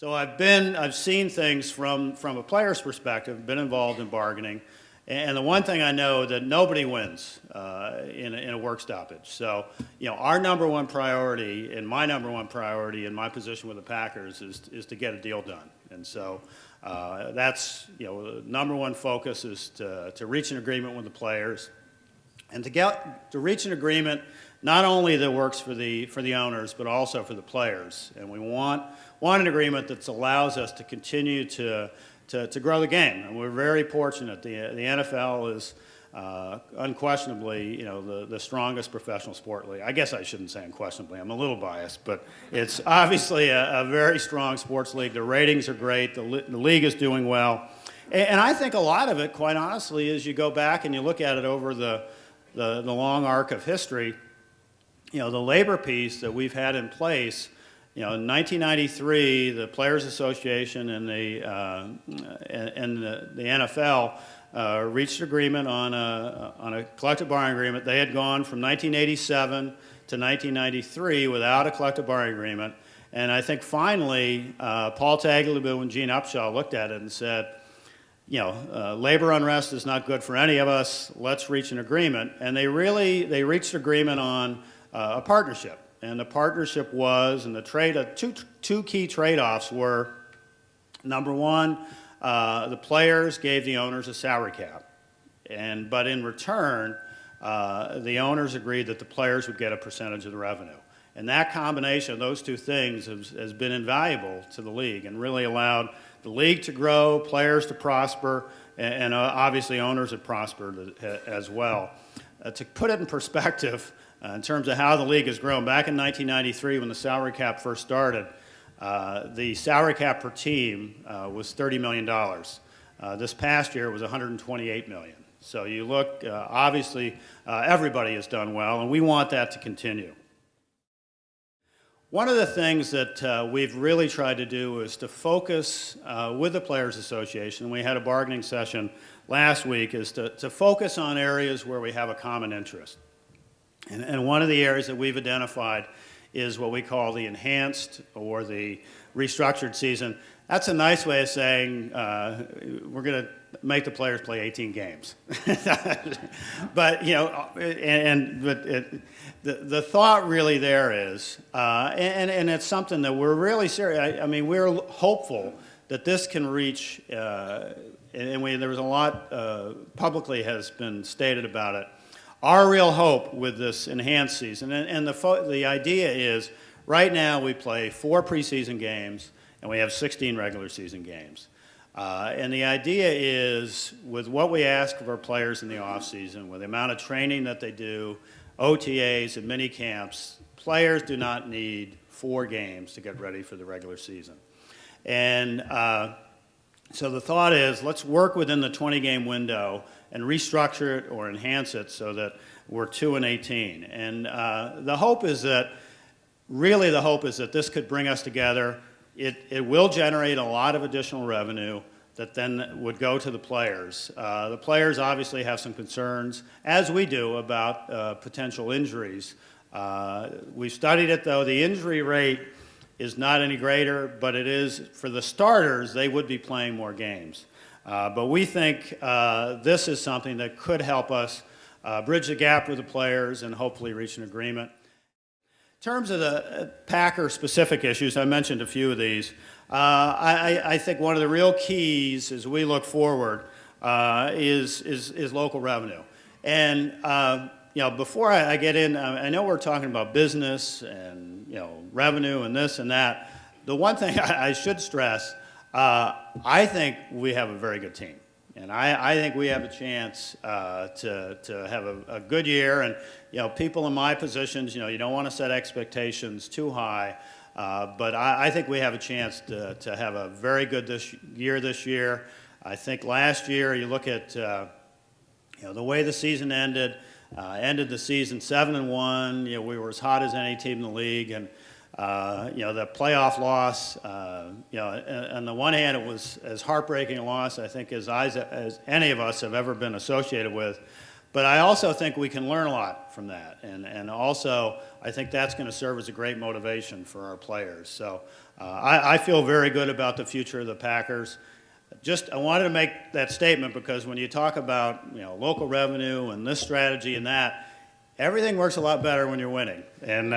So I've seen things from a player's perspective, been involved in bargaining, and the one thing I know that nobody wins in a work stoppage. So, our number one priority, and my number one priority in my position with the Packers is to get a deal done. And so that's, the number one focus is to reach an agreement with the players, and to reach an agreement not only that works for the owners, but also for the players. And we want an agreement that allows us to continue to grow the game. And we're very fortunate. The NFL is unquestionably, the strongest professional sport league. I guess I shouldn't say unquestionably. I'm a little biased, but it's obviously a very strong sports league. The ratings are great. The league is doing well. And I think a lot of it, quite honestly, is you go back and you look at it over the long arc of history. The labor piece that we've had in place, in 1993, the Players Association and the NFL reached agreement on a collective bargaining agreement. They had gone from 1987 to 1993 without a collective bargaining agreement. And I think finally, Paul Tagliabue and Gene Upshaw looked at it and said, labor unrest is not good for any of us. Let's reach an agreement. And they reached agreement on a partnership. And the partnership was, and the two key trade-offs were, number one, the players gave the owners a salary cap. But in return, the owners agreed that the players would get a percentage of the revenue. And that combination of those two things has been invaluable to the league and really allowed the league to grow, players to prosper, and obviously owners have prospered as well. To put it in perspective, in terms of how the league has grown, back in 1993 when the salary cap first started, the salary cap per team was $30 million. This past year it was $128 million. So you look, obviously everybody has done well, and we want that to continue. One of the things that we've really tried to do is to focus with the Players Association. We had a bargaining session last week, is to focus on areas where we have a common interest. And one of the areas that we've identified is what we call the enhanced or the restructured season. That's a nice way of saying we're going to make the players play 18 games. But, the thought really there is, and it's something that we're really serious. I mean, we're hopeful that this can reach, there was a lot publicly has been stated about it. Our real hope with this enhanced season, and the idea is, right now we play 4 preseason games, and we have 16 regular season games. And the idea is, with what we ask of our players in the offseason, with the amount of training that they do, OTAs and mini camps, players do not need 4 games to get ready for the regular season. And so the thought is, let's work within the 20-game window and restructure it or enhance it so that we're 2-18. And the hope is that this could bring us together. It will generate a lot of additional revenue that then would go to the players. The players obviously have some concerns, as we do, about potential injuries. We've studied it, though. The injury rate is not any greater, but it is, for the starters, they would be playing more games. But we think this is something that could help us bridge the gap with the players and hopefully reach an agreement. In terms of the Packer-specific issues, I mentioned a few of these. I think one of the real keys as we look forward is local revenue. And before I get in, I know we're talking about business and revenue and this and that. The one thing I should stress, I think we have a very good team. And I think we have a chance to have a good year. And people in my positions, you don't want to set expectations too high, but I think we have a chance to have a very good this year. I think last year, you look at the way the season ended the season 7-1. We were as hot as any team in the league, and the playoff loss, on the one hand, it was as heartbreaking a loss, I think, as any of us have ever been associated with. But I also think we can learn a lot from that, and also I think that's going to serve as a great motivation for our players. So I feel very good about the future of the Packers. I wanted to make that statement because when you talk about local revenue and this strategy and that, everything works a lot better when you're winning, and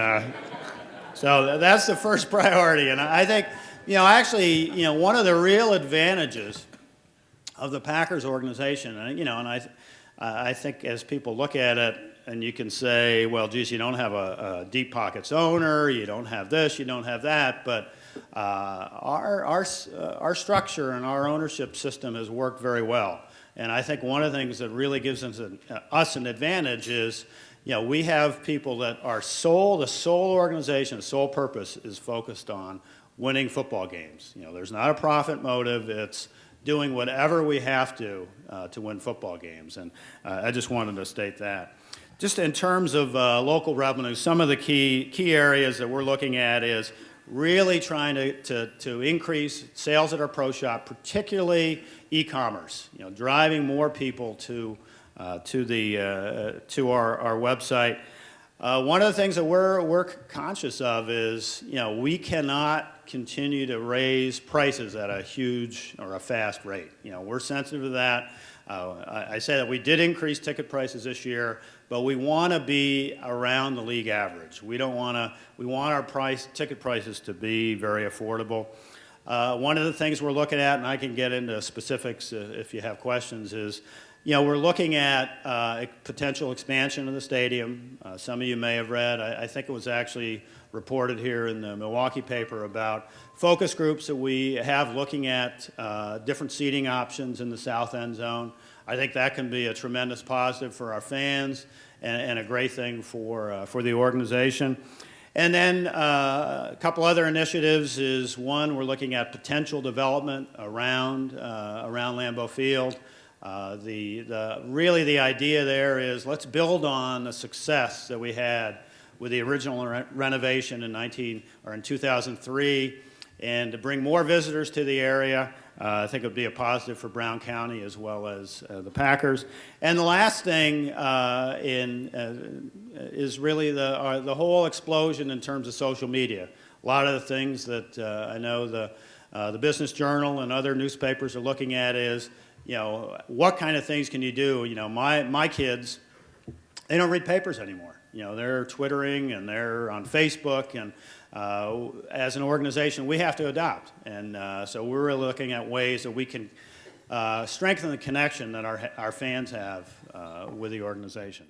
so that's the first priority. And I think actually one of the real advantages of the Packers organization, and I think as people look at it, and you can say, well, geez, you don't have a deep pockets owner, you don't have this, you don't have that, but our structure and our ownership system has worked very well. And I think one of the things that really gives us an advantage is, we have people that are the sole organization, the sole purpose is focused on winning football games. There's not a profit motive. It's doing whatever we have to win football games. And I just wanted to state that. Just in terms of local revenue, some of the key areas that we're looking at is really trying to increase sales at our pro shop, particularly e-commerce. Driving more people to our website. One of the things that we're conscious of is we cannot continue to raise prices at a huge or a fast rate. We're sensitive to that. I say that we did increase ticket prices this year, but we want to be around the league average. We want our ticket prices to be very affordable. One of the things we're looking at, and I can get into specifics if you have questions, is we're looking at a potential expansion of the stadium. Some of you may have read, I think it was actually reported here in the Milwaukee paper about focus groups that we have looking at different seating options in the south end zone. I think that can be a tremendous positive for our fans and a great thing for the organization. And then a couple other initiatives is, one, we're looking at potential development around Lambeau Field. Really the idea there is let's build on the success that we had with the original renovation in 2003, and to bring more visitors to the area. I think it would be a positive for Brown County as well as the Packers. And the last thing is really the whole explosion in terms of social media. A lot of the things that I know the Business Journal and other newspapers are looking at is, what kind of things can you do? My kids, they don't read papers anymore. They're Twittering and they're on Facebook, and as an organization, we have to adopt. And so we're really looking at ways that we can strengthen the connection that our fans have with the organization.